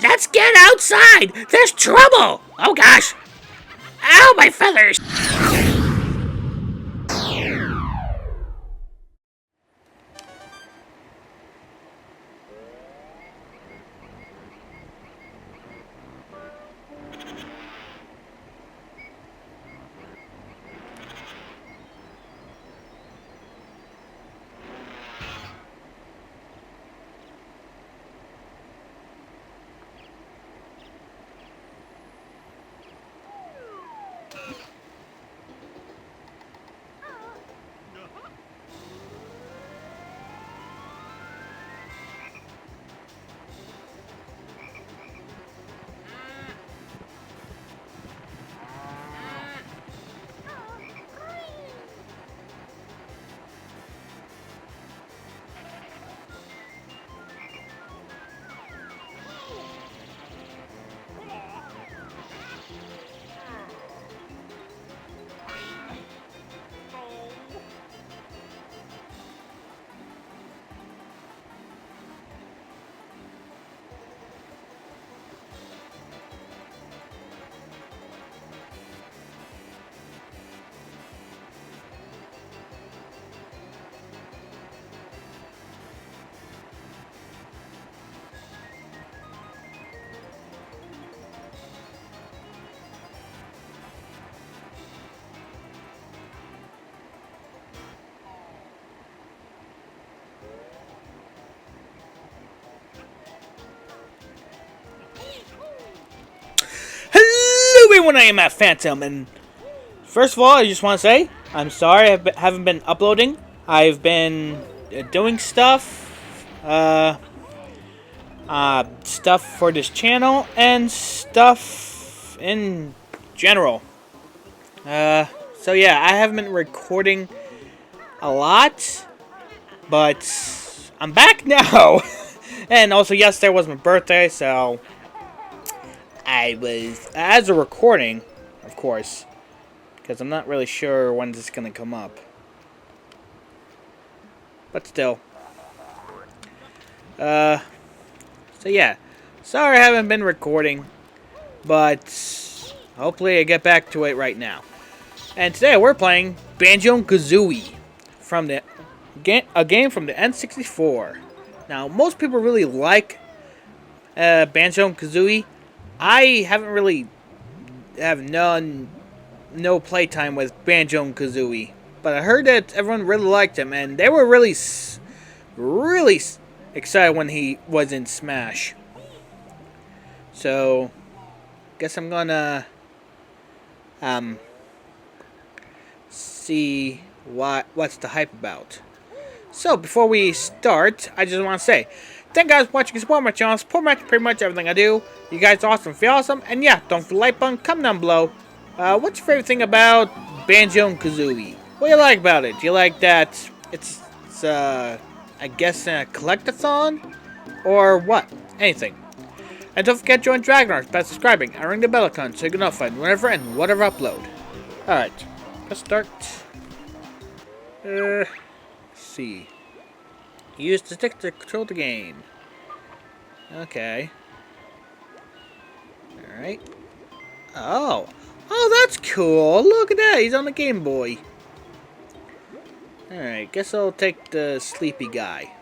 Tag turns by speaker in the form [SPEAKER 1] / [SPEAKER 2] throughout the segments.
[SPEAKER 1] Let's get outside! There's trouble! Oh gosh! Ow, my feathers! Hello everyone, I am Matt Phantom, and first of all, I just want to say, I'm sorry I haven't been uploading. I've been doing stuff, stuff for this channel, and stuff in general. So yeah, I haven't been recording a lot, but I'm back now. And also, yesterday was my birthday, so I was, as a recording, of course, because I'm not really sure when this is going to come up. But still. So yeah. Sorry I haven't been recording, but hopefully I get back to it right now. And today we're playing Banjo-Kazooie, from a game from the N64. Now, most people really like Banjo-Kazooie. I haven't really no playtime with Banjo-Kazooie, but I heard that everyone really liked him, and they were really excited when he was in Smash. So, guess I'm gonna see what's the hype about. So, before we start, I just want to say, thank you guys for watching, support my channel, support pretty much everything I do. You guys are awesome, feel awesome, and yeah, don't forget the like button, comment down below. What's your favorite thing about Banjo-Kazooie? What do you like about it? Do you like that it's I guess a collectathon? Or what? Anything. And don't forget to join Dragon Arts by subscribing and ring the bell icon so you get notified whenever and whatever upload. Alright, let's start. Let's see. Use the stick to control the game. Okay. Alright. Oh. Oh, that's cool. Look at that. He's on the Game Boy. Alright. Guess I'll take the sleepy guy.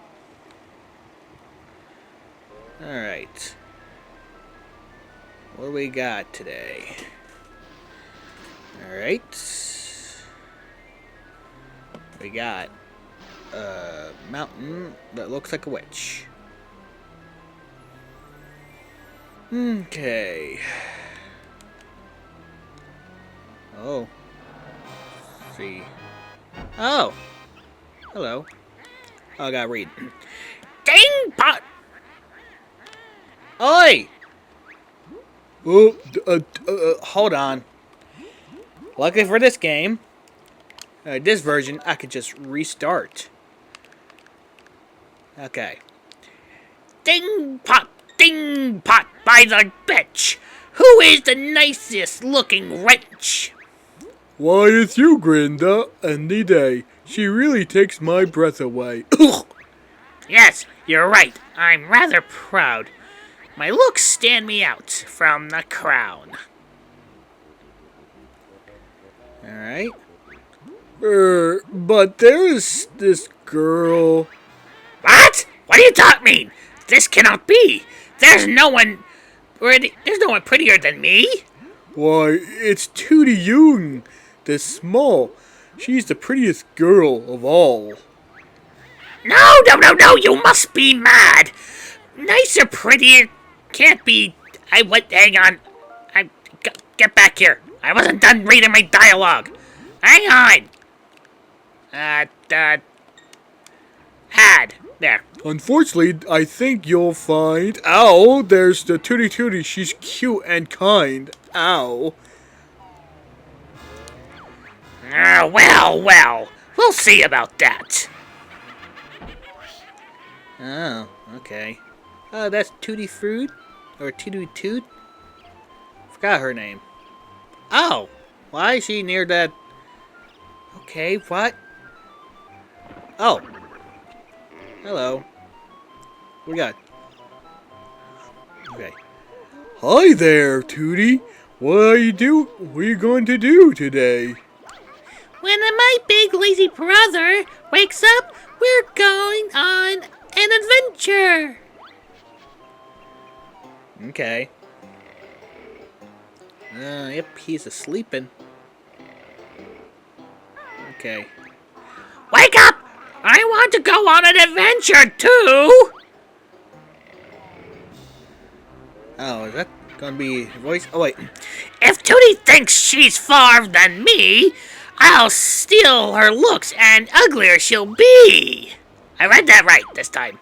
[SPEAKER 1] Alright. What do we got today? Alright. We got a mountain that looks like a witch. Okay. Oh. Let's see. Oh! Hello. Oh, I gotta read. Dang pot! Oi! Oh, hold on. Luckily for this game, this version, I could just restart. Okay. Ding pot, by the bitch! Who is the nicest looking wretch?
[SPEAKER 2] Why, it's you, Grinda, any day. She really takes my breath away.
[SPEAKER 1] Yes, you're right. I'm rather proud. My looks stand me out from the crown. Alright.
[SPEAKER 2] But there's this girl.
[SPEAKER 1] What? What do you mean? This cannot be. There's no one prettier than me.
[SPEAKER 2] Why, it's Tootie Young, this small. She's the prettiest girl of all.
[SPEAKER 1] No, you must be mad. Nicer, prettier, can't be. Hang on. Get back here. I wasn't done reading my dialogue. Hang on. Had. There.
[SPEAKER 2] Unfortunately, I think you'll find... Ow, there's the Tootie Tootie. She's cute and kind. Ow.
[SPEAKER 1] Well. We'll see about that. Oh, okay. Oh, that's Tootie Fruit? Or Tootie Toot? Forgot her name. Oh! Why is she near that... Okay, what? Oh. Hello. What we got? Okay.
[SPEAKER 2] Hi there, Tootie. What are you going to do today?
[SPEAKER 1] When my big lazy brother wakes up, we're going on an adventure. Okay. Yep, he's asleeping. Okay. Wake up! I want to go on an adventure too! Oh, is that gonna be voice? Oh, wait. If Tootie thinks she's far than me, I'll steal her looks and uglier she'll be. I read that right this time.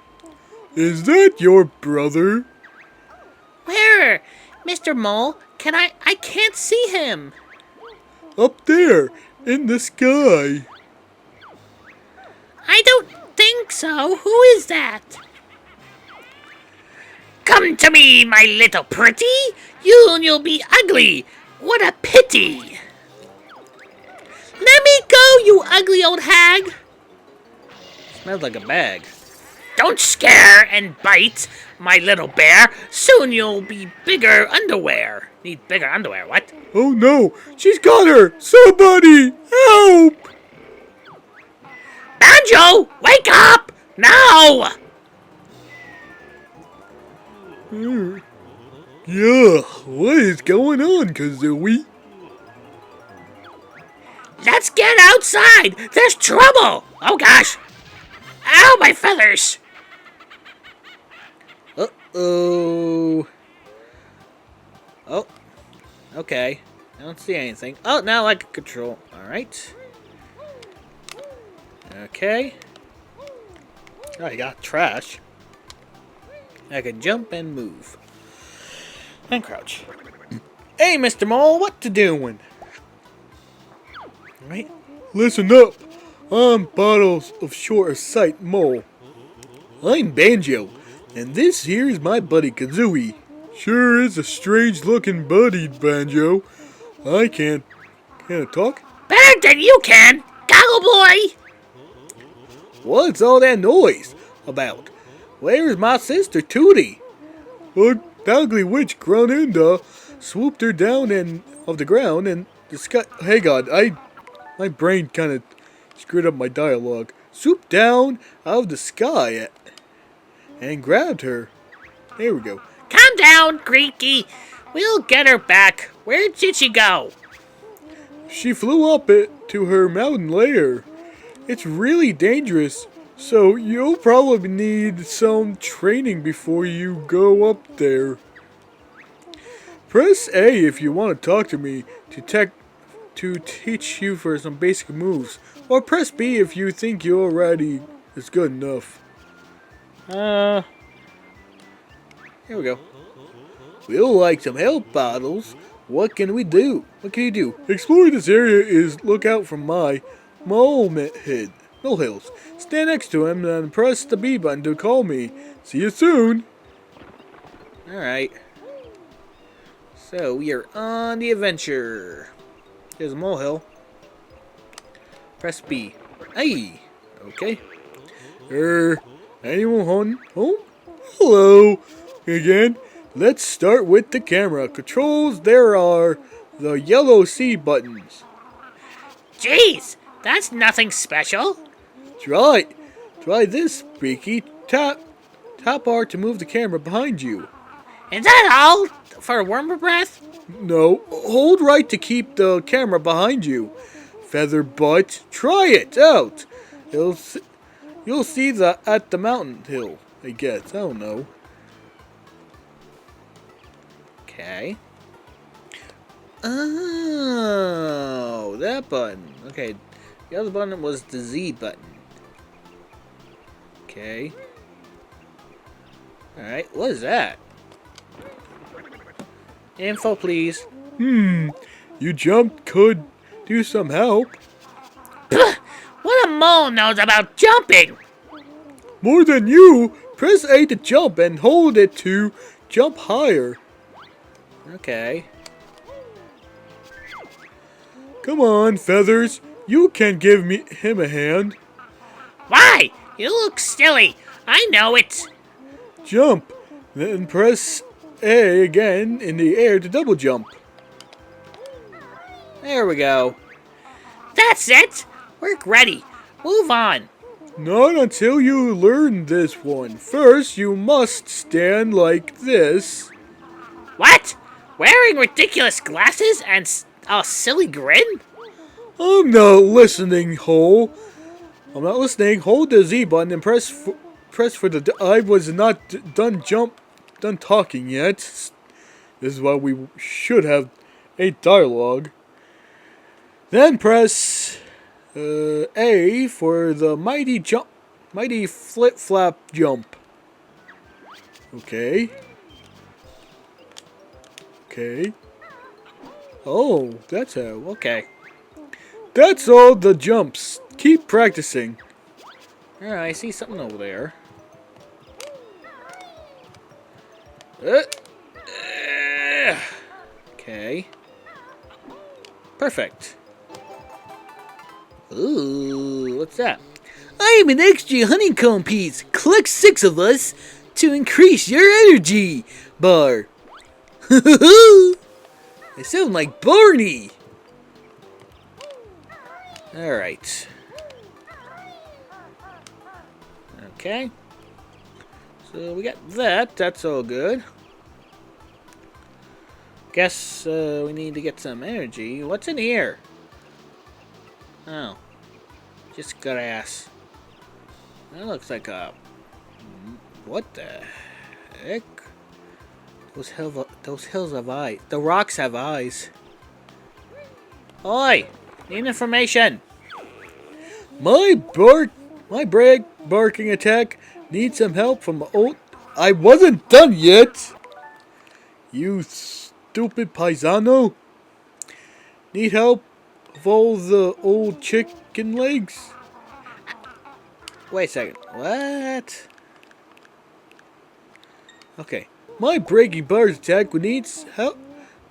[SPEAKER 2] Is that your brother?
[SPEAKER 1] Where? Mr. Mole, I can't see him.
[SPEAKER 2] Up there, in the sky.
[SPEAKER 1] I don't think so. Who is that? Come to me, my little pretty. You'll be ugly. What a pity. Let me go, you ugly old hag. Smells like a bag. Don't scare and bite, my little bear. Soon you'll be bigger underwear. Need bigger underwear, what?
[SPEAKER 2] Oh no, she's got her! Somebody, help!
[SPEAKER 1] Banjo, wake up! Now!
[SPEAKER 2] Yeah, what is going on, Kazooie?
[SPEAKER 1] Let's get outside! There's trouble! Oh gosh! Ow, my feathers! Uh-oh. Oh. Okay. I don't see anything. Oh, now I can control. Alright. Okay. Oh, you got trash. I can jump and move. And crouch. Hey, Mr. Mole, what you doing? Right?
[SPEAKER 2] Listen up. I'm Bottles of Short of Sight Mole. I'm Banjo, and this here is my buddy Kazooie. Sure is a strange looking buddy, Banjo. I can't talk?
[SPEAKER 1] Better than you can, Goggle Boy!
[SPEAKER 2] What's all that noise about? Where's my sister Tootie? The ugly witch Grunenda swooped her down off the ground and the sky. Hey God, my brain kind of screwed up my dialogue. Swooped down out of the sky and grabbed her. There we go.
[SPEAKER 1] Calm down, Greeky. We'll get her back. Where did she go?
[SPEAKER 2] She flew up to her mountain lair. It's really dangerous, so you'll probably need some training before you go up there. Press A if you want to talk to me to teach you for some basic moves, or press B if you think you already is good enough.
[SPEAKER 1] Here we go.
[SPEAKER 2] We'll like some help, Bottles. What can we do? What can you do? Explore this area is look out from my molehead. Molehills. Stand next to him and press the B button to call me. See you soon.
[SPEAKER 1] Alright. So we are on the adventure. Here's a molehill. Press B. Hey. Okay.
[SPEAKER 2] Anyone home? Hello. Again. Let's start with the camera. Controls, there are the yellow C buttons.
[SPEAKER 1] Jeez, that's nothing special.
[SPEAKER 2] Try this, Beaky. Tap R to move the camera behind you.
[SPEAKER 1] Is that all for warmer breath?
[SPEAKER 2] No, hold right to keep the camera behind you. Feather butt, try it out. You'll see that at the mountain hill, I guess. I don't know.
[SPEAKER 1] Okay. Oh, that button. Okay, the other button was the Z button. Okay. Alright, what is that? Info, please.
[SPEAKER 2] You jumped, could do some help.
[SPEAKER 1] What a mole knows about jumping!
[SPEAKER 2] More than you. Press A to jump and hold it to jump higher.
[SPEAKER 1] Okay.
[SPEAKER 2] Come on, Feathers. You can give him a hand.
[SPEAKER 1] Why? You look silly. I know it.
[SPEAKER 2] Jump. Then press A again in the air to double jump.
[SPEAKER 1] There we go. That's it. Work ready. Move on.
[SPEAKER 2] Not until you learn this one. First, you must stand like this.
[SPEAKER 1] What? Wearing ridiculous glasses and a silly grin?
[SPEAKER 2] I'm not listening, Hole. I'm not listening. Hold the Z button and press for the. I was not done talking yet. This is why we should have a dialogue. Then press A for the mighty flip flap jump. Okay. Okay.
[SPEAKER 1] Oh, that's how. Okay.
[SPEAKER 2] That's all the jumps. Keep practicing.
[SPEAKER 1] Alright, I see something over there. Okay. Perfect. Ooh, what's that?
[SPEAKER 3] I'm an extra honeycomb piece. Collect 6 of us to increase your energy bar. I sound like Barney.
[SPEAKER 1] Alright. Okay. So we got that. That's all good. Guess we need to get some energy. What's in here? Oh. Just grass. That looks like a... What the heck? Those hills have eyes. The rocks have eyes. Oi! Need information.
[SPEAKER 2] My barking attack needs some help from old... I wasn't done yet! You stupid paisano. Need help of all the old chicken legs?
[SPEAKER 1] Wait a second. What?
[SPEAKER 2] Okay. My breaking bars attack needs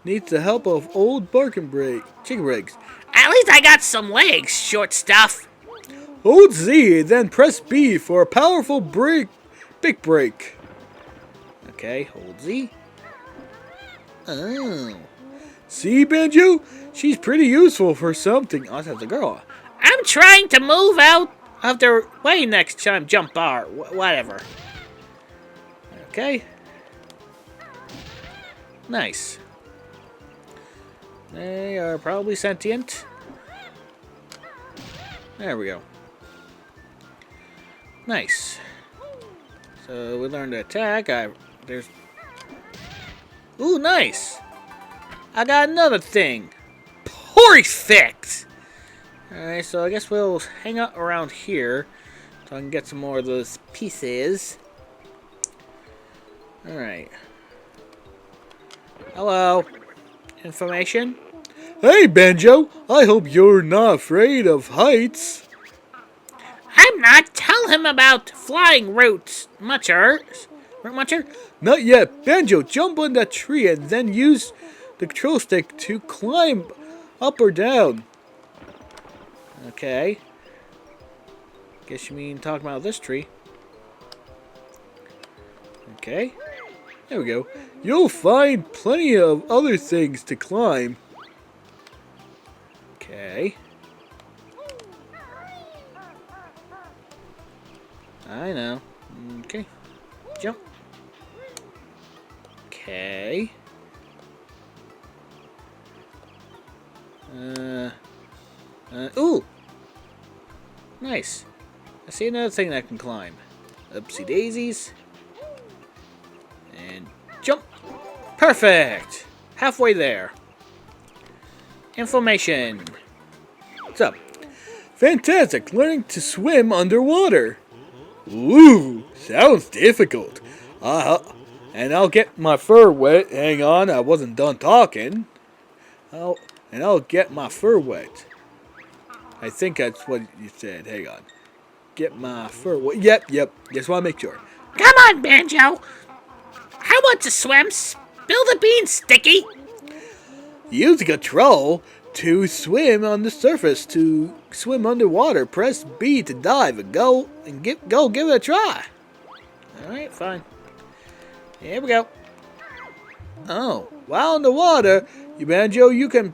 [SPEAKER 2] the help of old chicken legs.
[SPEAKER 1] At least I got some legs, short stuff.
[SPEAKER 2] Hold Z, then press B for a powerful big break.
[SPEAKER 1] Okay, hold Z. Oh.
[SPEAKER 2] See, Banjo? She's pretty useful for something.
[SPEAKER 1] Oh, that's the girl. I'm trying to move out of their way next time. Jump bar. Whatever. Okay. Nice. They are probably sentient. There we go. Nice. So we learned to attack. There's... Ooh, nice. I got another thing. Perfect! Alright, so I guess we'll hang out around here so I can get some more of those pieces. Alright. Hello. Information?
[SPEAKER 2] Hey, Banjo! I hope you're not afraid of heights.
[SPEAKER 1] I'm not. Tell him about flying routes, Mucher. Mucher?
[SPEAKER 2] Not yet. Banjo, jump on that tree and then use the control stick to climb up or down.
[SPEAKER 1] Okay. Guess you mean talking about this tree. Okay.
[SPEAKER 2] There we go. you'll find plenty of other things to climb.
[SPEAKER 1] Okay. I know. Okay. Jump. Okay. Ooh! Nice. I see another thing that I can climb. Oopsie daisies. And jump! Perfect! Halfway there. Inflammation. What's up?
[SPEAKER 2] Fantastic, learning to swim underwater. Ooh, sounds difficult. And I'll get my fur wet. Hang on, I wasn't done talking. I'll get my fur wet. I think that's what you said. Hang on. Get my fur wet. Yep. Just want to make sure.
[SPEAKER 4] Come on, Banjo. I want to swim. Spill the beans, Sticky.
[SPEAKER 2] Use the control to swim on the surface. To swim underwater, press B to dive and give it a try.
[SPEAKER 1] Alright, fine. Here we go.
[SPEAKER 2] Oh, while underwater, Banjo, you can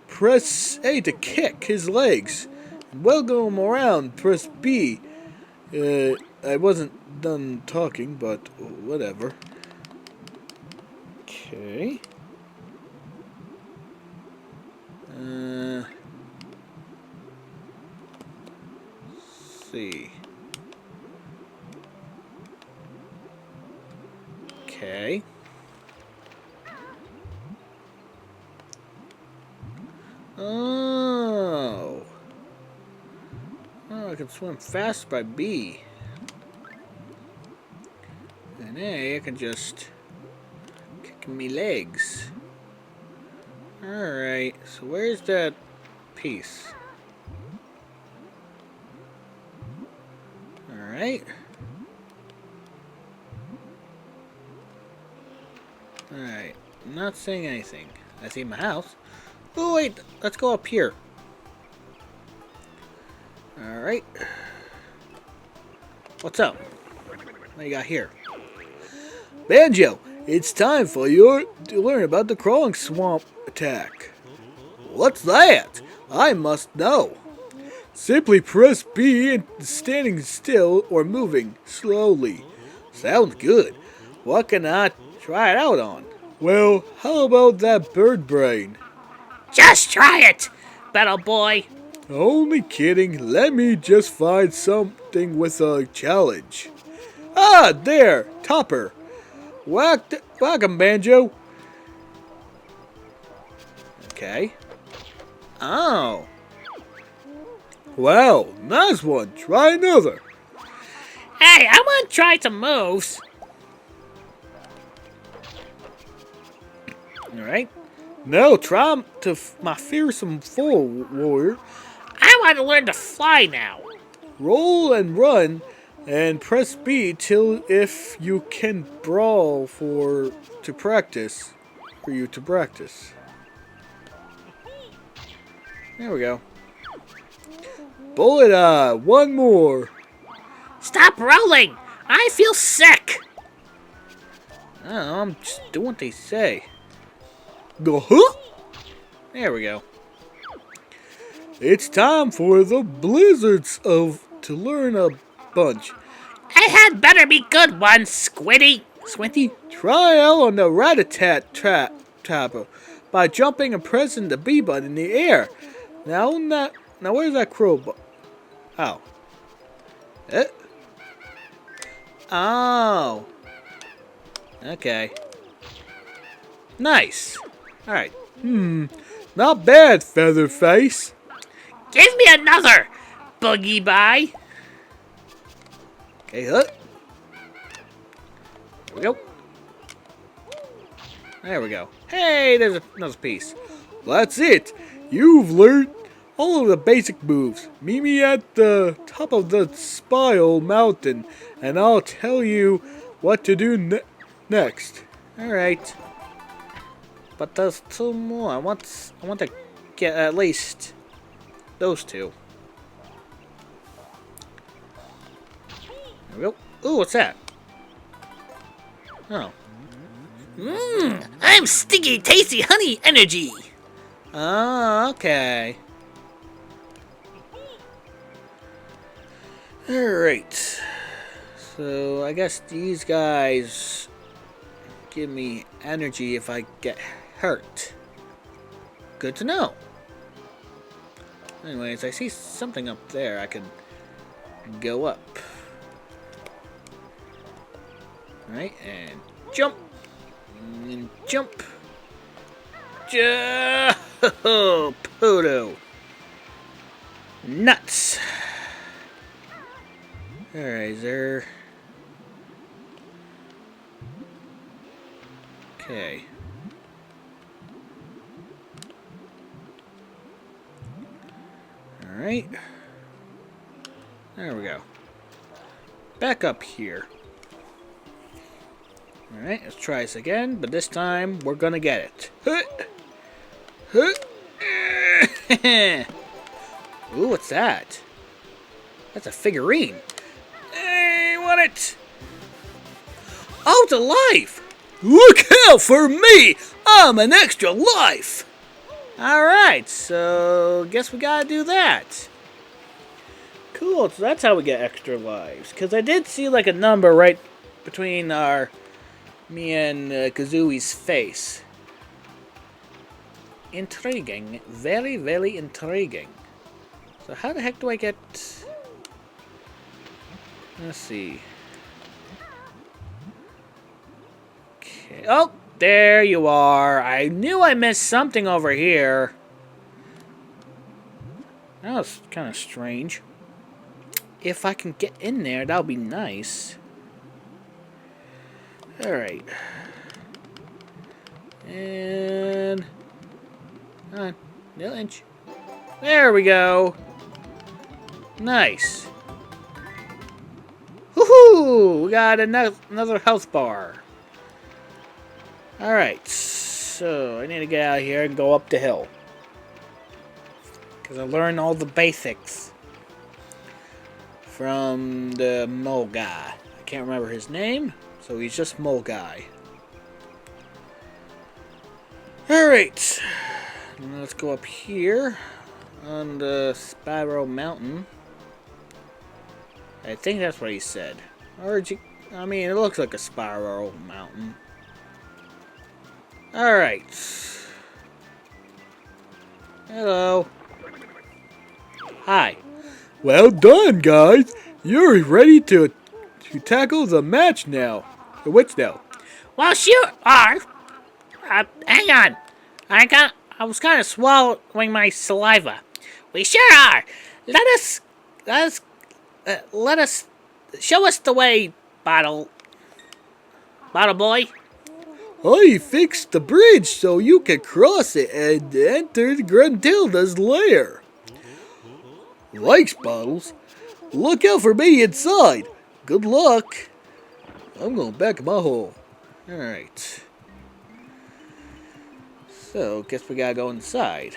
[SPEAKER 2] press A to kick his legs. Wiggle him around, press B. I wasn't done talking, but whatever. Okay. Let's see. Okay. Oh, I can swim fast by B. And A, I can just kick me legs. Alright, so where's that piece? Alright. Alright, I'm not saying anything. I see my house. Oh wait, let's go up here. Alright. What's up? What you got here? Banjo, it's time for you to learn about the crawling swamp attack. What's that? I must know. Simply press B and standing still or moving slowly. Sounds good. What can I try it out on? Well, how about that bird brain?
[SPEAKER 4] Just try it, Battle Boy.
[SPEAKER 2] Only kidding. Let me just find something with a challenge. Ah, there, Topper. Whack 'em, Banjo.
[SPEAKER 1] Okay. Oh.
[SPEAKER 2] Wow, nice one. Try another.
[SPEAKER 4] Hey, I want to try some moves.
[SPEAKER 1] Alright.
[SPEAKER 2] Now try my fearsome foe, warrior.
[SPEAKER 4] I want to learn to fly now.
[SPEAKER 2] Roll and run, and press B till if you can brawl to practice.
[SPEAKER 1] There we go.
[SPEAKER 2] Bullet eye, one more.
[SPEAKER 4] Stop rolling. I feel sick.
[SPEAKER 1] I don't know, I'm just doing what they say.
[SPEAKER 2] Go, huh?
[SPEAKER 1] There we go.
[SPEAKER 2] It's time for the blizzards to learn a bunch.
[SPEAKER 4] It had better be good ones, Squiddy.
[SPEAKER 1] Squinty?
[SPEAKER 2] Try out on the rat-a-tat tapper by jumping and pressing the B button in the air. Now where's that crow? Oh.
[SPEAKER 1] Oh. Okay. Nice. Alright.
[SPEAKER 2] Not bad, Featherface.
[SPEAKER 4] Give me another, Boogie Bye.
[SPEAKER 1] Okay, There we go. There we go. Hey, there's another piece.
[SPEAKER 2] That's it. You've learned all of the basic moves. Meet me at the top of the Spiral Mountain, and I'll tell you what to do next.
[SPEAKER 1] Alright. But there's two more. I want to get at least those two. There we go. Ooh, what's that? Oh.
[SPEAKER 4] I'm sticky, tasty honey energy.
[SPEAKER 1] Oh, okay. Alright. So, I guess these guys give me energy if I get hurt. Good to know. Anyways, I see something up there. I can go up. Alright, and jump. And jump. Oh, Poodoo. Nuts. Alright, is there... Okay. Alright. There we go. Back up here. Alright, let's try this again, but this time we're gonna get it. Ooh, what's that? That's a figurine. Hey, want it? Oh, it's alive!
[SPEAKER 3] Look out for me! I'm an extra life!
[SPEAKER 1] Alright, so guess we gotta do that. Cool, so that's how we get extra lives. Because I did see like a number right between me and Kazooie's face. Intriguing. Very, very intriguing. So how the heck do I get... Let's see. Okay. Oh, there you are. I knew I missed something over here. That was kind of strange. If I can get in there, that would be nice. Alright. And... Come on. No inch. There we go. Nice. Woohoo! We got another health bar. Alright. So, I need to get out of here and go up the hill. Because I learned all the basics. From the mole guy. I can't remember his name. So he's just mole guy. Alright. Let's go up here. On the Spiral Mountain. I think that's what he said. Or, I mean, it looks like a spiral mountain. Alright. Hello. Hi.
[SPEAKER 2] Well done, guys. You're ready to tackle the match now. The witch now.
[SPEAKER 4] Well, sure are. Hang on. I was kind of swallowing my saliva. We sure are. Let us show us the way, bottle boy.
[SPEAKER 2] I fixed the bridge so you can cross it and enter Gruntilda's lair. Likes bottles. Look out for me inside. Good luck. I'm going back in my hole.
[SPEAKER 1] Alright. So, guess we gotta go inside.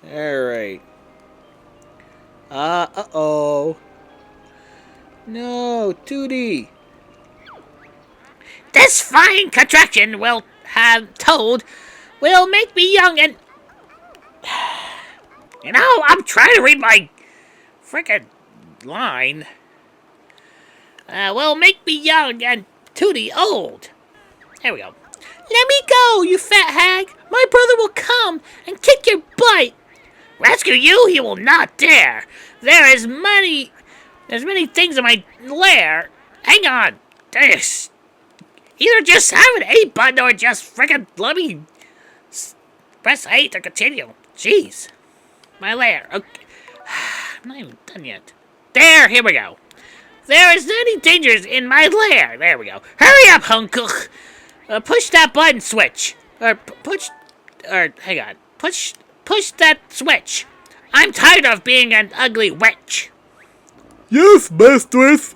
[SPEAKER 1] Alright. Uh-oh. No, Tootie.
[SPEAKER 4] This fine contraction will have told will make me young and... You know, I'm trying to read my frickin' line. Will make me young and Tootie old. There we go. Let me go, you fat hag. My brother will come and kick your butt. Rescue you? He will not dare. There's many things in my lair. Hang on. This. Either just have an 8 button or just frickin' let me press 8 to continue. Jeez. My lair. Okay. I'm not even done yet. There, here we go. There is many dangers in my lair. There we go. Hurry up, Hunker. Push that button switch. Hang on. Push that switch. I'm tired of being an ugly witch.
[SPEAKER 2] Yes, mistress.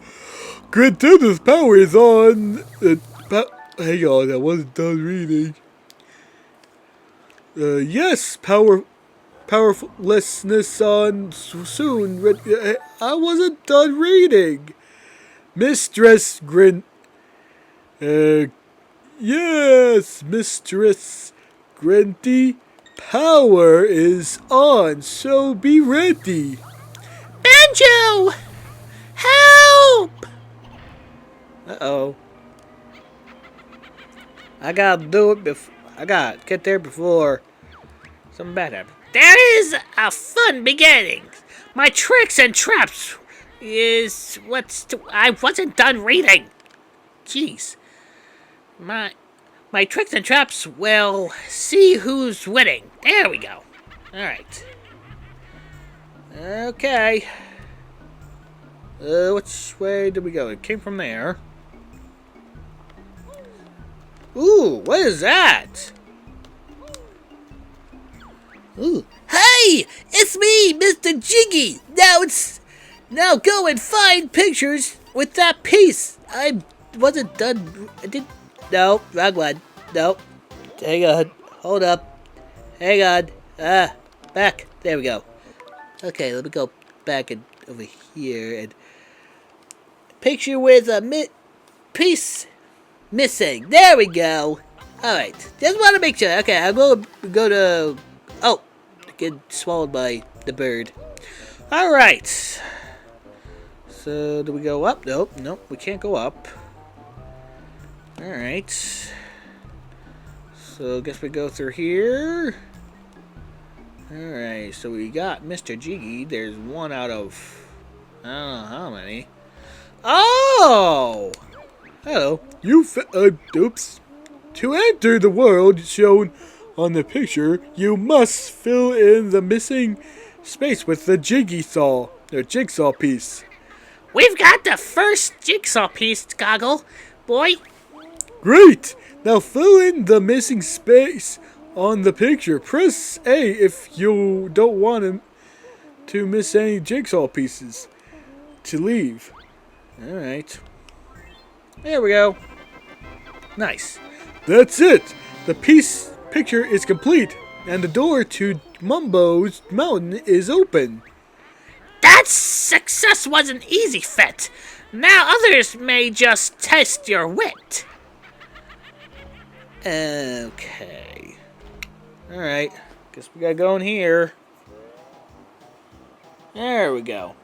[SPEAKER 2] Gruntilda's power is on. Hang on, I wasn't done reading. Yes, powerlessness on soon. I wasn't done reading. Mistress Uh, yes, Mistress Granty. Power is on, so be ready.
[SPEAKER 4] Banjo! Help!
[SPEAKER 1] Uh-oh. I gotta do it before... I gotta get there before something bad happens.
[SPEAKER 4] There is a fun beginning. My tricks and traps is I wasn't done reading. Jeez. My tricks and traps will see who's winning. There we go. Alright.
[SPEAKER 1] Okay. Which way did we go? It came from there. Ooh, what is that?
[SPEAKER 3] Ooh. Hey! It's me, Mr. Jiggy! Now go and find pictures with that piece! I wasn't done... No, wrong one. No. Hang on. Hold up. Hang on. Back. There we go. Okay, let me go back and over here and... Picture with a piece missing. There we go. Alright. Just want to make sure. Okay, I'm going to go to... Oh. Get swallowed by the bird.
[SPEAKER 1] Alright. So, do we go up? Nope, we can't go up. Alright. So, guess we go through here. Alright, so we got Mr. Jiggy. There's one out of... I don't know how many. Oh! Hello.
[SPEAKER 2] Oops. To enter the world shown on the picture, you must fill in the missing space with the jigsaw piece.
[SPEAKER 4] We've got the first jigsaw piece, Goggle. Boy,
[SPEAKER 2] Great! Now fill in the missing space on the picture. Press A if you don't want to miss any jigsaw pieces to leave.
[SPEAKER 1] Alright. There we go. Nice.
[SPEAKER 2] That's it! The picture is complete, and the door to Mumbo's Mountain is open.
[SPEAKER 4] that success was an easy fit. Now others may just test your wit.
[SPEAKER 1] Okay. Alright. Guess we gotta go in here. There we go.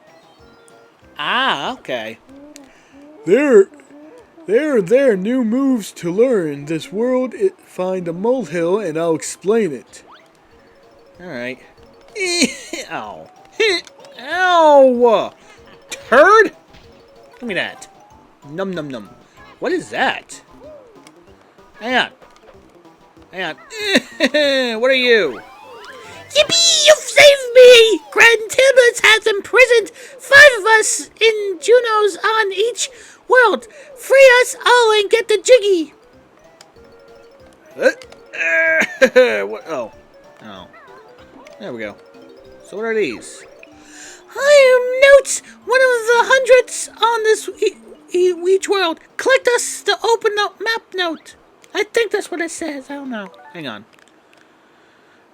[SPEAKER 1] Ah, okay.
[SPEAKER 2] There are new moves to learn. This world, find a molehill, and I'll explain it.
[SPEAKER 1] Alright. Ow. Ow! Turd? Give me that. Num num num. What is that? Hang on. What are you?
[SPEAKER 4] Yippee! You've saved me! Grand Tibbets has imprisoned 5 of us in Junos on each world. Free us all and get the jiggy.
[SPEAKER 1] What? Oh. There we go. So what are these?
[SPEAKER 4] I am Notes, one of the hundreds on this each world. Collect us to open up map note. I think that's what it says. I don't know.
[SPEAKER 1] Hang on.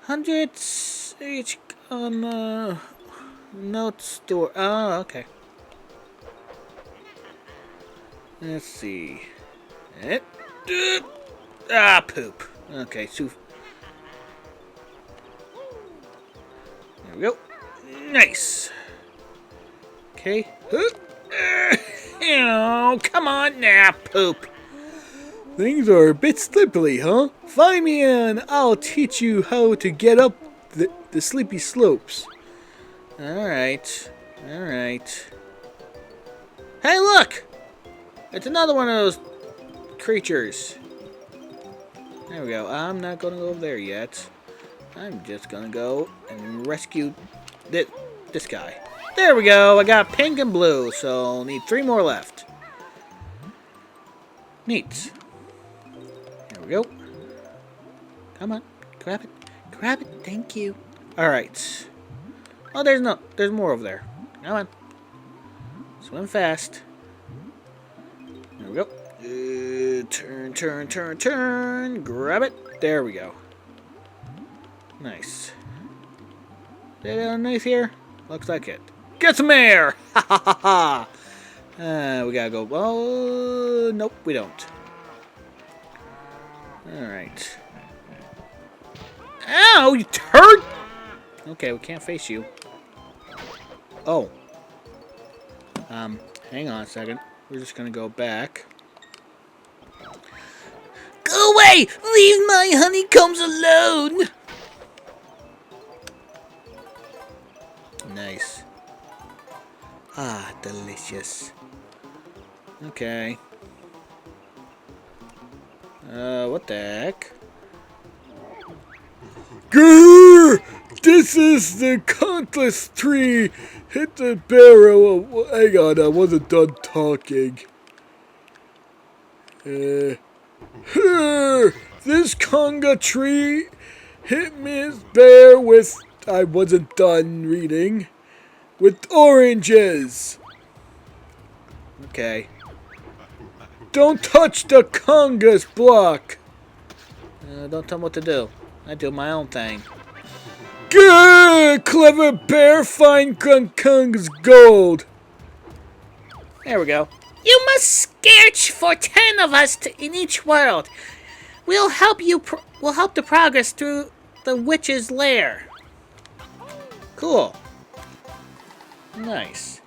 [SPEAKER 1] Hundreds each on note store. Oh, okay. Let's see. Poop. Okay, so there we go. Nice. Okay. Come on now, poop.
[SPEAKER 2] Things are a bit slippery, huh? Find me and I'll teach you how to get up the sleepy slopes.
[SPEAKER 1] Alright. Hey, look! It's another one of those creatures. There we go. I'm not gonna go over there yet. I'm just gonna go and rescue this guy. There we go. I got pink and blue, so need 3 more left. Neat. There we go. Come on. Grab it. Thank you. Alright. Oh, there's more over there. Come on. Swim fast. There we go. Turn. Grab it. There we go. Nice. Is that underneath here? Looks like it. Get some air! Ha ha ha ha! We gotta go. Oh, nope, we don't. Alright. Ow, you turd! Okay, we can't face you. Oh. Hang on a second. We're just gonna go back.
[SPEAKER 3] Go away! Leave my honeycombs alone!
[SPEAKER 1] Nice. Ah, delicious. Okay. What the heck?
[SPEAKER 2] Grrr! This is the countless tree. Hit the barrel. Hang on, I wasn't done talking. This conga tree hit Miss Bear with. I wasn't done reading. With oranges.
[SPEAKER 1] Okay.
[SPEAKER 2] Don't touch the conga's block.
[SPEAKER 1] Don't tell me what to do. I do my own thing.
[SPEAKER 2] Good, clever bear, find conga's gold.
[SPEAKER 1] There we go.
[SPEAKER 4] You must search for 10 of us in each world. We'll help you. We'll help the progress through the witch's lair.
[SPEAKER 1] Cool. Nice.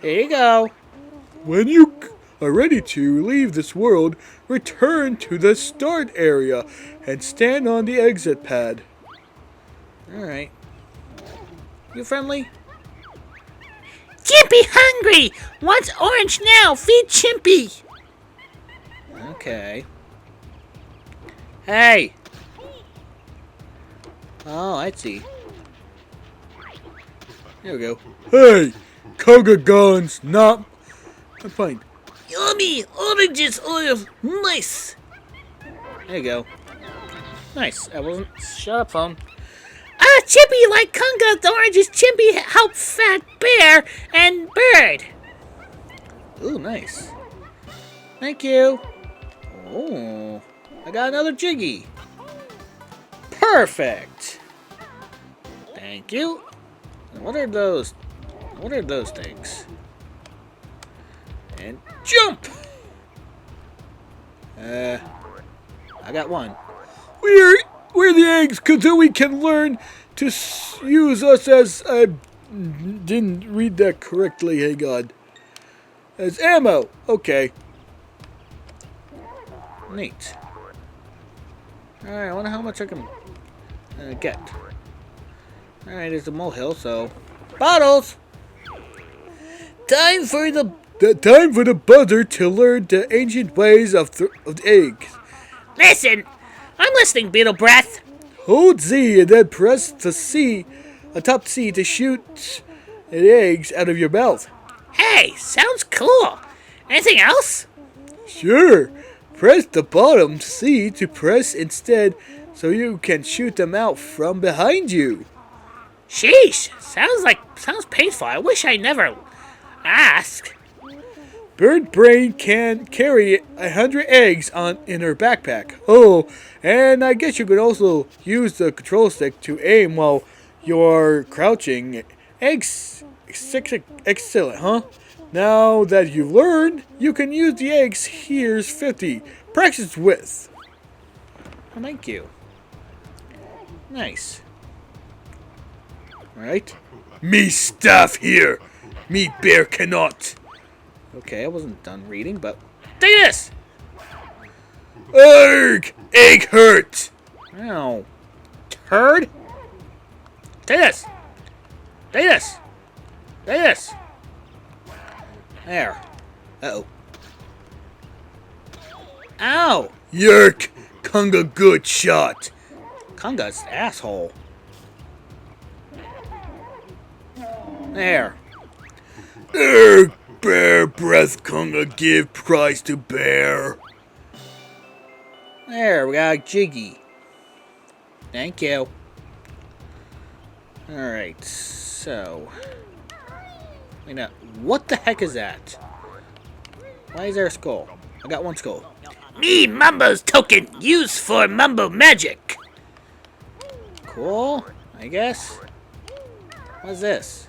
[SPEAKER 1] Here you go.
[SPEAKER 2] When you are ready to leave this world, return to the start area and stand on the exit pad.
[SPEAKER 1] Alright. You friendly?
[SPEAKER 4] Chimpy hungry. Wants orange now. Feed Chimpy.
[SPEAKER 1] Okay. Hey! Oh, I see. There we go.
[SPEAKER 2] Hey, conga guns, not. I'm fine.
[SPEAKER 3] Yummy! Oranges oil! Nice!
[SPEAKER 1] There you go. Nice. I wasn't. Shut up, phone.
[SPEAKER 4] Chimpy like Kunga. The oranges Chimpy help Fat Bear and Bird.
[SPEAKER 1] Ooh, nice. Thank you. Oh, I got another Jiggy. Perfect. Thank you. What are those? What are those things? And jump. I got one.
[SPEAKER 2] We're the eggs. Kazooie can learn to use us as. I didn't read that correctly. Hang on. As ammo. Okay.
[SPEAKER 1] Neat. Alright, I wonder how much I can get. Alright, there's a molehill, so. Bottles!
[SPEAKER 3] Time for the
[SPEAKER 2] Time for the buzzer to learn the ancient ways of the eggs.
[SPEAKER 4] Listen, I'm listening, Beetle Breath.
[SPEAKER 2] Hold Z and then press the C, atop C to shoot the eggs out of your mouth.
[SPEAKER 4] Hey, sounds cool. Anything else?
[SPEAKER 2] Sure. Press the bottom C to press instead so you can shoot them out from behind you.
[SPEAKER 4] Sheesh, sounds painful. I wish I never asked.
[SPEAKER 2] Bird Brain can carry 100 eggs in her backpack. Oh, and I guess you could also use the control stick to aim while you're crouching. Excellent, huh? Now that you've learned, you can use the eggs. Here's 50. Practice with.
[SPEAKER 1] Oh, thank you. Nice. Alright.
[SPEAKER 2] Me stuff here. Me bear cannot.
[SPEAKER 1] Okay, I wasn't done reading, but. Take this!
[SPEAKER 2] Arg! Egg hurt!
[SPEAKER 1] Ow. Turd? Take this! Take this! Take this! There. Uh-oh. Ow!
[SPEAKER 2] Yerk! Conga good shot.
[SPEAKER 1] Kunga's asshole. There.
[SPEAKER 2] Arg! Bear breath Conga give prize to bear.
[SPEAKER 1] There, we got a Jiggy. Thank you. Alright, so. Wait, now, what the heck is that? Why is there a skull? I got one skull.
[SPEAKER 4] Me, Mumbo's token, used for Mumbo magic.
[SPEAKER 1] Cool, I guess. What's this?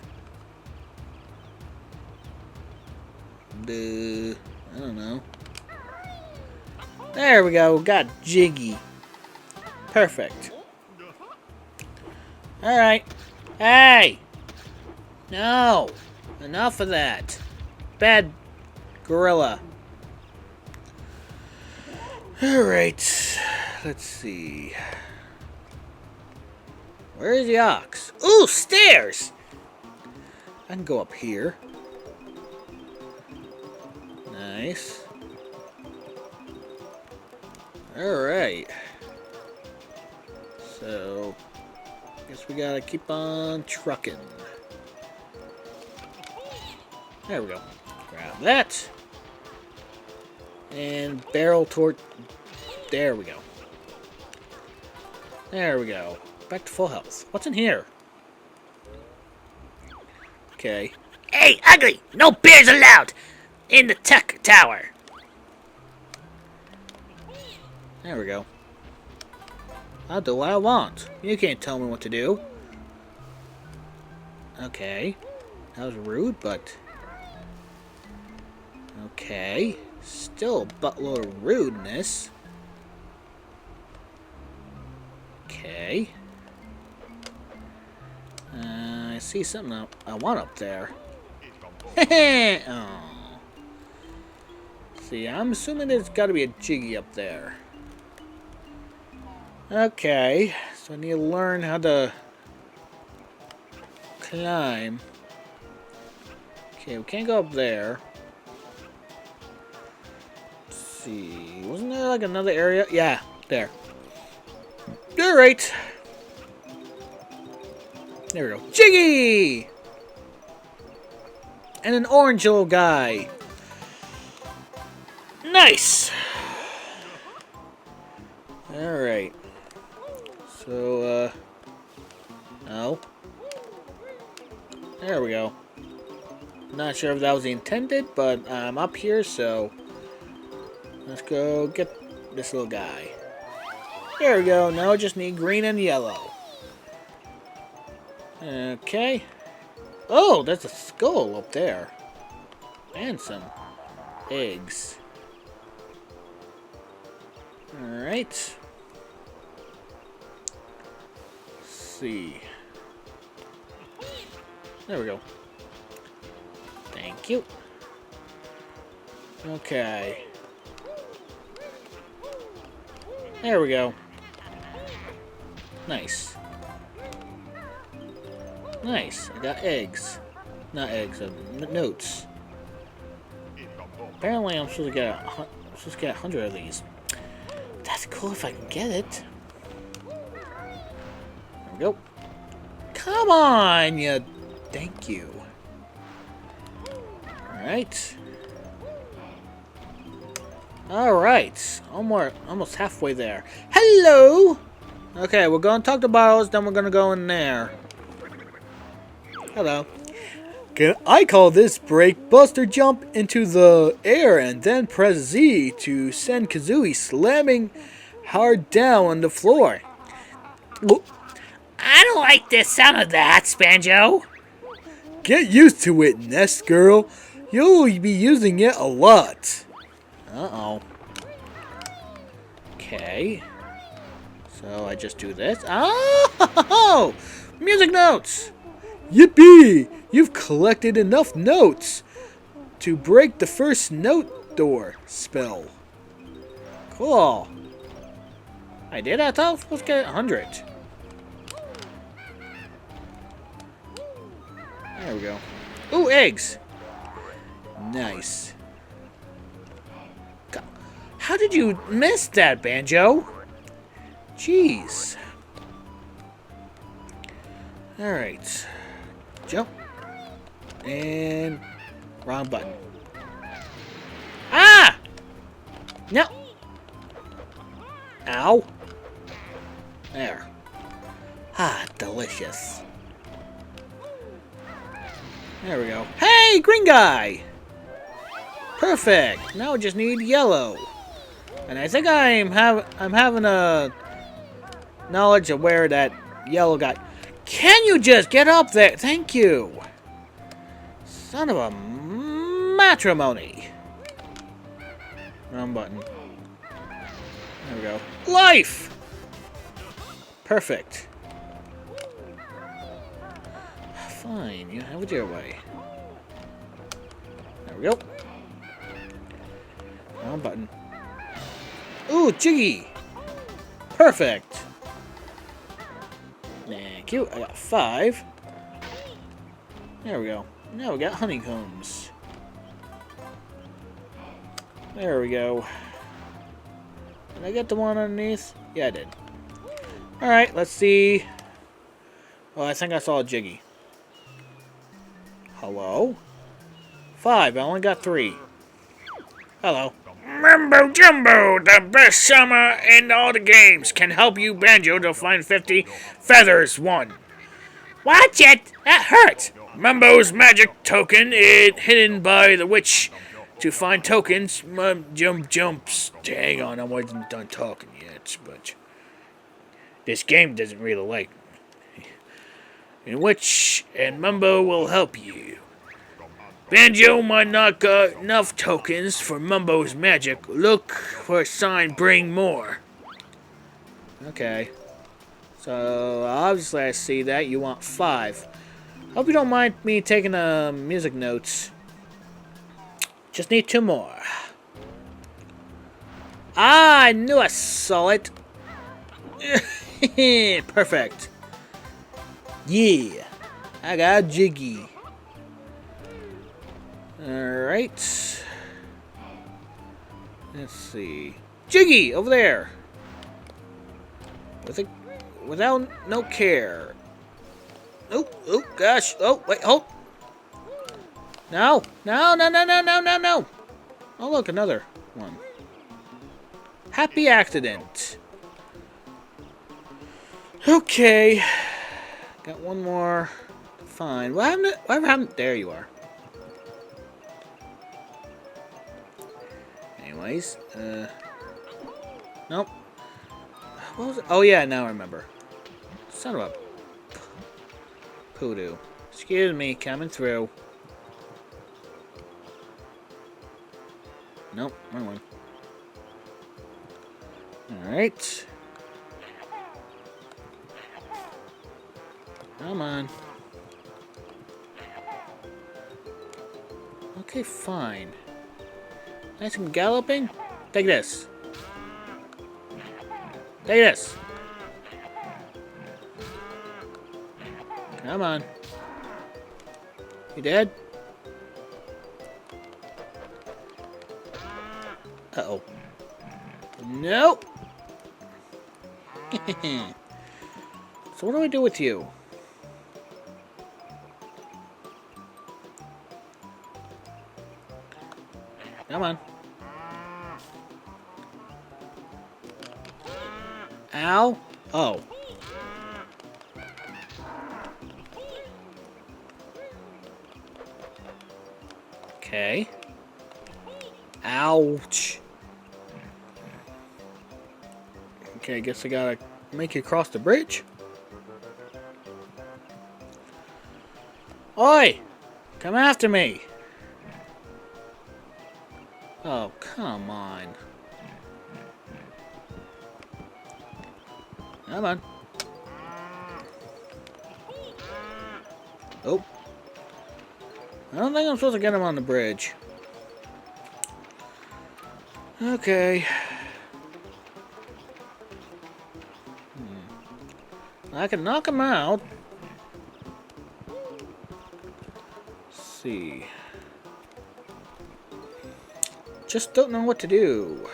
[SPEAKER 1] I don't know. There we go. Got Jiggy. Perfect. Alright. Hey! No! Enough of that. Bad gorilla. Alright. Let's see. Where's the ox? Ooh, stairs! I can go up here. Nice. Alright. So, guess we gotta keep on trucking. There we go. Grab that. And barrel toward... There we go. There we go. Back to full health. What's in here? Okay.
[SPEAKER 4] Hey, ugly! No bears allowed in the tech tower.
[SPEAKER 1] There we go. I'll do what I want. You can't tell me what to do. Okay. That was rude, but... Okay. Still a buttload of rudeness. Okay. I see something I want up there. Oh. See, I'm assuming there's got to be a Jiggy up there. Okay, so I need to learn how to climb. Okay, we can't go up there. Let's see, wasn't there like another area? Yeah, there. Alright. There we go. Jiggy! And an orange little guy. Nice! Alright. So, no. There we go. Not sure if that was intended, but I'm up here, so let's go get this little guy. There we go. Now I just need green and yellow. Okay. Oh, there's a skull up there. And some eggs. Alright. See. There we go. Thank you. Okay. There we go. Nice. Nice. I got eggs. Not eggs, notes. Apparently I'm supposed to get 100 of these. That's cool if I can get it. There we go. Come on, you. Thank you. Alright. Alright. Almost halfway there. Hello! Okay, we're going to talk to Bottles, then we're going to go in there. Hello.
[SPEAKER 2] I call this break Buster jump into the air and then press Z to send Kazooie slamming hard down on the floor.
[SPEAKER 4] I don't like the sound of that, Banjo.
[SPEAKER 2] Get used to it, Nest Girl. You'll be using it a lot.
[SPEAKER 1] Uh-oh. Okay. So I just do this. Oh! Music notes!
[SPEAKER 2] Yippee! You've collected enough notes to break the first note door spell.
[SPEAKER 1] Cool. I did? I thought I was supposed to get 100. There we go. Ooh, eggs! Nice. God, how did you miss that, Banjo? Jeez. Alright. Jump. And wrong button. Ah! No. Ow. There. Ah, delicious. There we go. Hey, green guy! Perfect. Now I just need yellow. And I think I'm having a knowledge of where that yellow guy. Can you just get up there? Thank you. Son of a matrimony. Wrong button. There we go. Life! Perfect. Fine, you have it your way. There we go. Wrong button. Ooh, Jiggy! Perfect! Thank you. I got 5. There we go. Now we got honeycombs. There we go. Did I get the one underneath? Yeah, I did. Alright, let's see. Oh, I think I saw a Jiggy. Hello? 5. I only got 3. Hello.
[SPEAKER 4] Mumbo Jumbo, the best summer in all the games, can help you Banjo to find 50 feathers. 1. Watch it! That hurts! Mumbo's magic token is hidden by the witch. To find tokens, jumps. Hang on, I wasn't done talking yet, but this game doesn't really like me. In which, and Mumbo will help you. Banjo might not got enough tokens for Mumbo's magic. Look for a sign, bring more.
[SPEAKER 1] Okay. So, obviously I see that. You want 5. Hope you don't mind me taking music notes. Just need 2 more. Ah, I knew I saw it. Perfect. Yeah. I got Jiggy. Alright. Let's see. Jiggy! Over there! Without no care. Oh, gosh. Oh, wait, hold. No. No. Oh, look, another one. Happy accident. Okay. Got one more. Fine. Whatever happened? There you are. Anyways, nope. What was it? Oh yeah, now I remember. Son of a poodoo. Excuse me, coming through. Nope, wrong one. Alright. Come on. Okay, fine. Nice and galloping. Take this. Take this. Come on. You dead? Uh-oh. Nope. So what do I do with you? Come on. Ow. Oh. Okay. Ouch. Okay, I guess I gotta make you cross the bridge. Oi! Come after me! Oh, come on. Come on. Oh. I don't think I'm supposed to get him on the bridge. Okay. I can knock him out. Let's see. Just don't know what to do.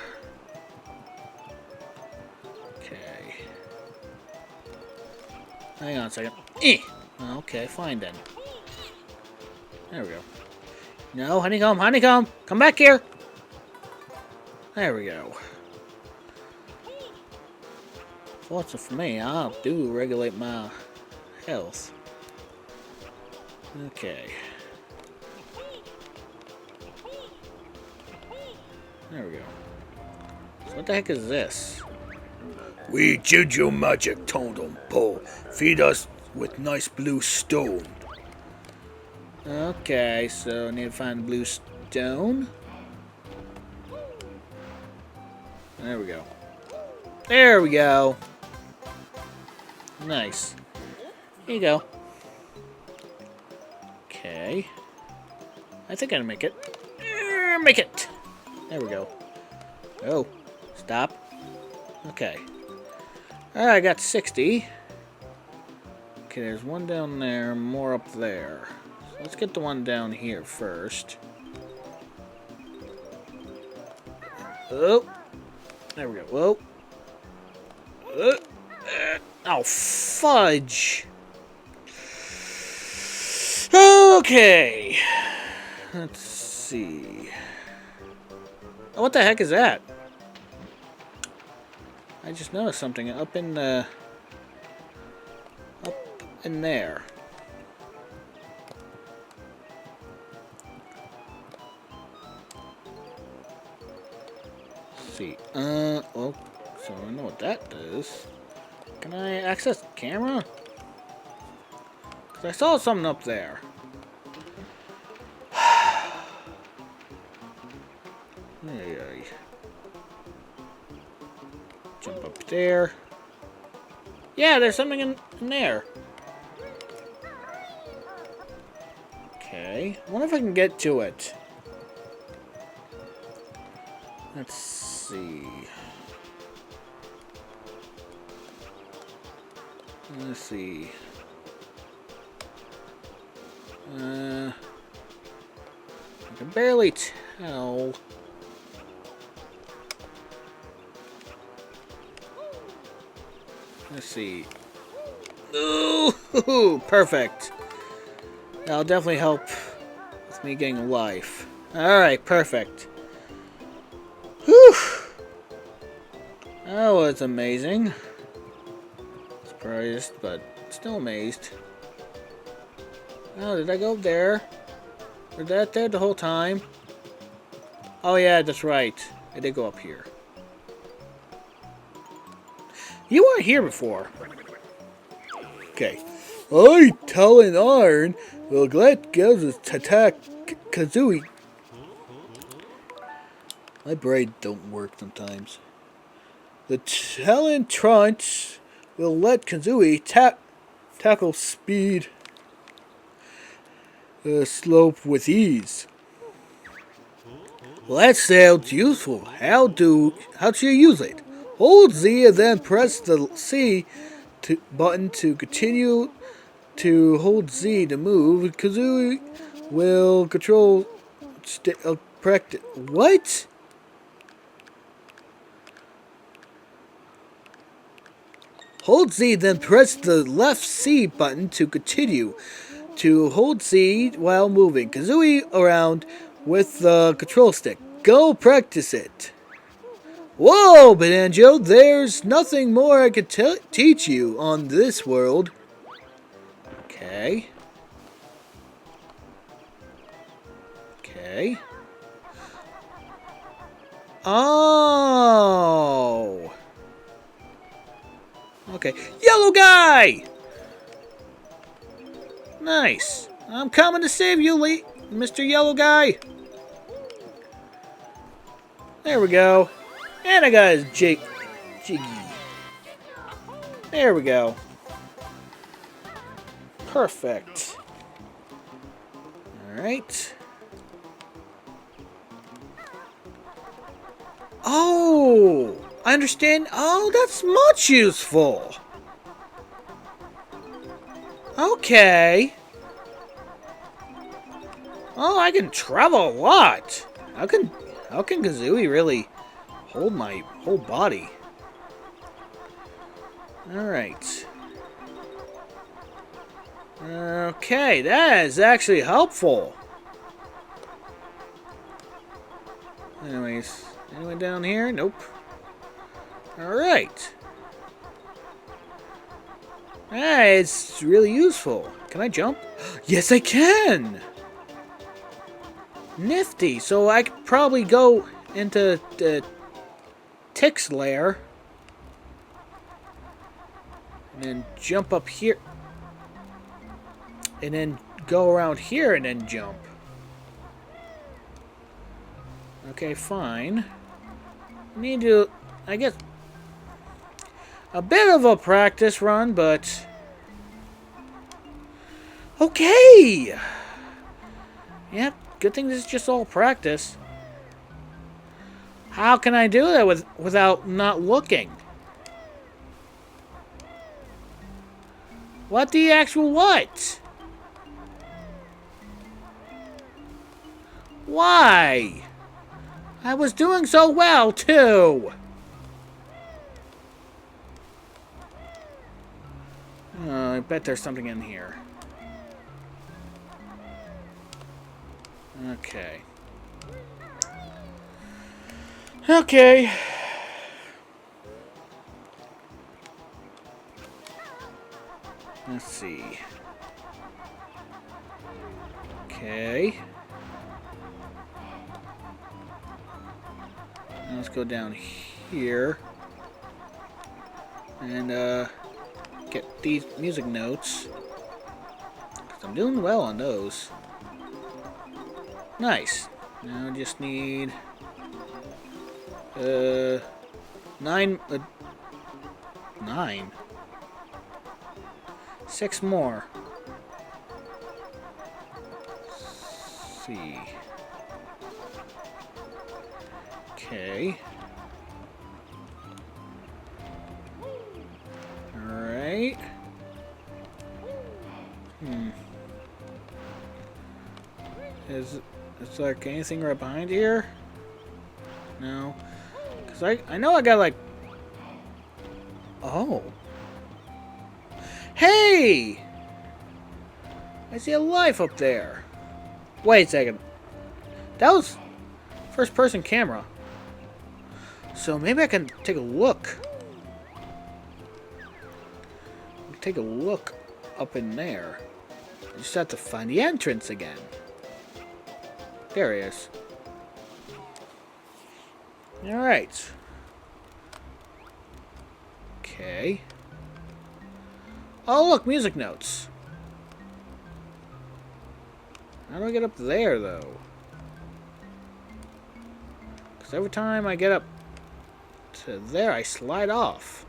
[SPEAKER 1] Okay. Hang on a second. Okay, fine then. There we go. No, honeycomb! Come back here! There we go. Fortunately for me, I do regulate my health. Okay. There we go. So what the heck is this?
[SPEAKER 2] We did your magic totem pole. Feed us with nice blue stone.
[SPEAKER 1] Okay, so I need to find blue stone. There we go. There we go. Nice. Here you go. Okay. I think I can make it. Make it! There we go. Oh. Stop. Okay. Alright, I got 60. Okay, there's one down there, more up there. So let's get the one down here first. Oh. There we go. Whoa. Oh, fudge. Okay. Let's see. Oh, what the heck is that? I just noticed something up in there. Let's see. Well, so I know what that does. Can I access the camera? Because I saw something up there. Jump up there. Yeah, there's something in there. Okay. I wonder if I can get to it. Let's see. Let's see. I can barely tell. Let's see. Ooh, perfect. That'll definitely help with me getting a life. Alright, perfect. Whew. That was amazing. Surprised, but still amazed. Oh, did I go there? Was that there the whole time? Oh yeah, that's right. I did go up here. You weren't here before.
[SPEAKER 2] Okay. I, Talon Iron, will let Gazooie attack Kazooie. My brain don't work sometimes. The Talon Trunch will let Kazooie tackle speed slope with ease. Well, that sounds useful. How do you use it? Hold Z and then press the C button to continue to hold Z to move. Kazooie will control practice. What? Hold Z, then press the left C button to continue to hold Z while moving Kazooie around with the control stick. Go practice it. Whoa, Banjo, there's nothing more I could teach you on this world. Okay. Okay. Oh. Okay. Yellow guy! Nice. I'm coming to save you, Mr. Yellow Guy. There we go. And I got his Jiggy. There we go. Perfect. Alright. Oh! I understand. Oh, that's much useful. Okay. Oh, I can travel a lot. How can Kazooie really hold my whole body? Alright. Okay, that is actually helpful. Anyways, anyone down here? Nope. Alright. It's really useful. Can I jump? Yes, I can! Nifty. So I could probably go into the Tick's lair. And then jump up here. And then go around here and then jump. Okay, fine. Need to... I guess...
[SPEAKER 1] a bit of a practice run, but okay. Yep, good thing this is just all practice. How can I do that without not looking? What the actual what? Why? I was doing so well, too. I bet there's something in here. Okay. Okay. Let's see. Okay. Now let's go down here. And, get these music notes. 'Cause I'm doing well on those. Nice. Now I just need... 9... 9? 6 more. Let's see. Okay. Alright. Is like anything right behind here? No. Because I know I got like... Oh. Hey! I see a life up there. Wait a second. That was first person camera. So maybe I can take a look. Take a look up in there. I just have to find the entrance again. There he is. Alright. Okay. Oh, look, music notes. How do I get up there, though? Because every time I get up to there, I slide off.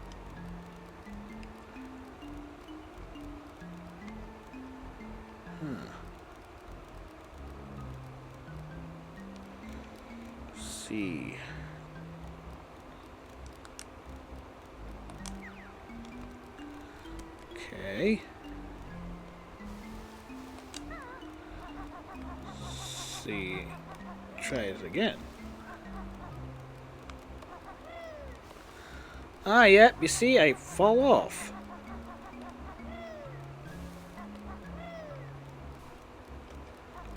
[SPEAKER 1] Let's see. Okay. Let's see. Try this again. Ah, yep, you see, I fall off.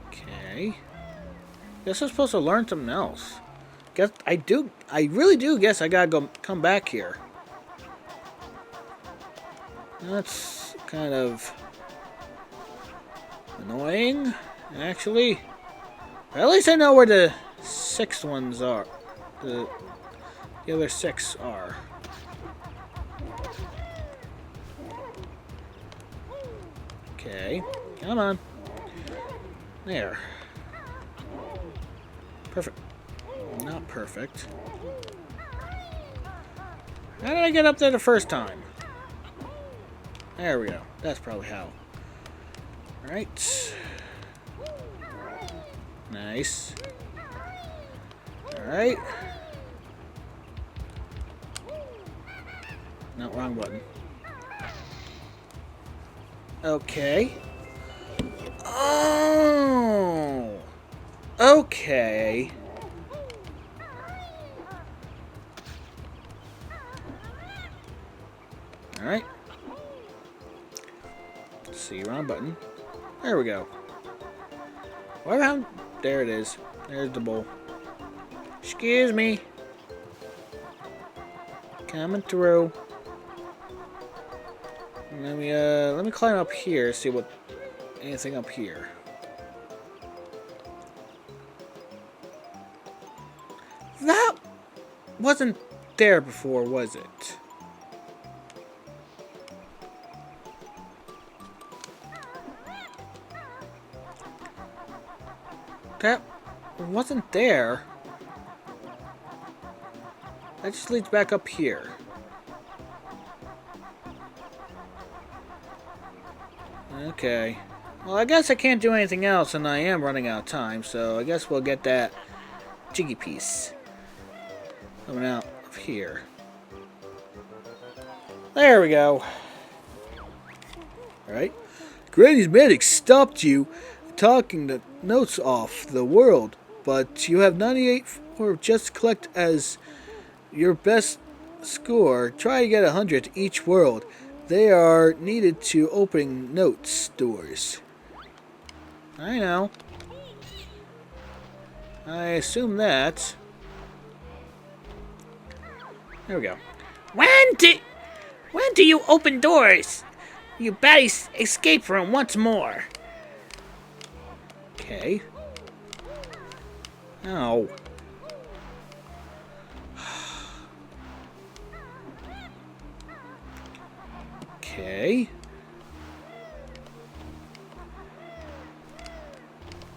[SPEAKER 1] Okay. Guess I'm supposed to learn something else. Guess I really do guess I gotta come back here. That's kind of annoying, actually. At least I know where the 6 ones are. The other 6 are. Okay, come on. There. Perfect. Not perfect. How did I get up there the first time? There we go. That's probably how. Alright. Nice. Alright. No, wrong button. Okay. Oh! Okay. Alright. Let's see, wrong button. There we go. There it is. There's the bowl. Excuse me. Coming through. Let me climb up here, see what anything up here. That wasn't there before, was it? That wasn't there. That just leads back up here. Okay. Well, I guess I can't do anything else, and I am running out of time, so I guess we'll get that jiggy piece coming out of here. There we go.
[SPEAKER 2] Alright. Granny's medic stopped you talking the notes off the world, but you have 98 or just collect as your best score. Try to get 100 each world. They are needed to open notes doors.
[SPEAKER 1] I know. I assume that. There we go.
[SPEAKER 4] When do you open doors? You baddies escape room once more.
[SPEAKER 1] Okay. Oh. Okay.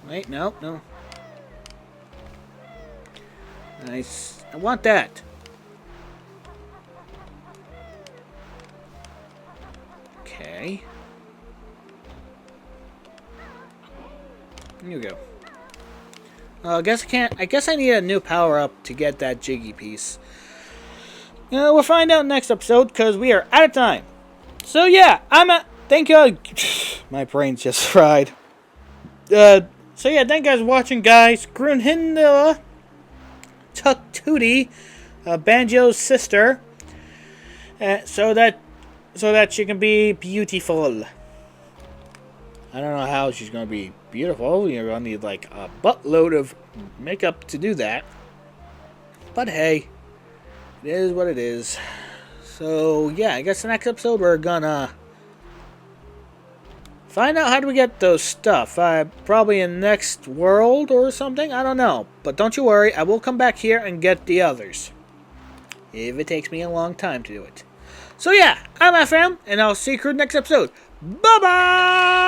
[SPEAKER 1] Wait, no. Nice. I want that. Okay. Here we go. I guess I can't. I guess I need a new power up to get that jiggy piece. We'll find out next episode because we are out of time. So yeah, thank you. My brain's just fried. So yeah, thank you guys for watching, guys. Grunhilda took Tootie, Banjo's sister, so that she can be beautiful. I don't know how she's gonna be beautiful. You're gonna need like a buttload of makeup to do that. But hey, it is what it is. So yeah, I guess the next episode we're gonna find out how do we get those stuff. Probably in next world or something. I don't know. But don't you worry, I will come back here and get the others. If it takes me a long time to do it. So yeah, I'm FM, and I'll see you next episode. Bye-bye!